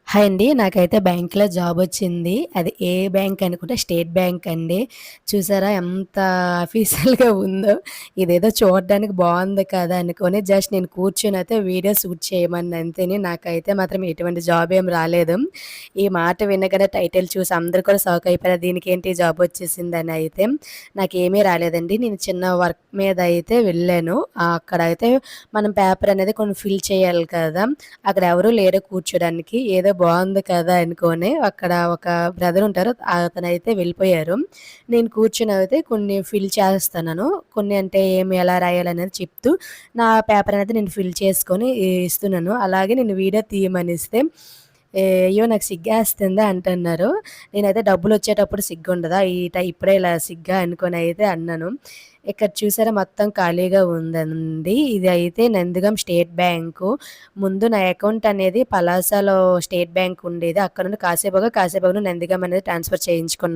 Hi అండి. నాకైతే బ్యాంక్‌లో జాబొచ్చింది. అది ఏ బ్యాంక్ అనుకుంటే స్టేట్ బ్యాంక్ అండి. చూసారా ఎంత అఫీషియల్‌గా ఉందో. ఇదేదో చూడడానికి బావుంది కదా అనుకోని జస్ట్ నేను కూర్చొనైతే వీడియో షూట్ చేయమన్నా అంతేని. నాకైతే మాత్రం ఎటువంటి జాబ్ ఏం రాలేదు. ఈ మాట వినగానే టైటిల్ చూసి అందరూ కూడా షాక్ అయిపోయారు. దీనికేంటి జాబొచ్చేసిందని అయితే. నాకేమీ రాలేదండి. నేను చిన్న వర్క్ మీద అయితే వెళ్ళాను. అక్కడైతే మనం పేపర్ అనేది కొన్ని ఫిల్ చేయాలి కదా! అక్కడ ఎవరు లేరు కూర్చోడానికి. ఏదో బావుంది కదా అనుకోని అక్కడ ఒక బ్రదర్ ఉంటారు. అతనైతే వెళ్ళిపోయారు. నేను కూర్చొనైతే కొన్ని ఫిల్ చేస్తున్నాను. కొన్ని అంటే ఏమి ఎలా రాయాలనేది చెప్తూ నా పేపర్ అనేది నేను ఫిల్ చేసుకొని ఇస్తున్నాను. అలాగే నేను వీడియో తీయమనిస్తే అయ్యో! నాకు సిగ్గేస్తుంది అంటున్నారు. నేనైతే డబ్బులొచ్చేటప్పుడు సిగ్గుండదా? ఇప్పుడే ఇలా సిగ్గా అనుకోనైతే అన్నాను. ఇక్కడ చూసారా మొత్తం ఖాళీగా ఉందండి. ఇది అయితే నందిగం స్టేట్ బ్యాంకు. ముందు నా అకౌంట్ అనేది పలాసలో స్టేట్ బ్యాంక్ ఉండేది. అక్కడ నుండి కాసేపుగా నందిగం అనేది ట్రాన్స్‌ఫర్ చేయించుకున్నాను.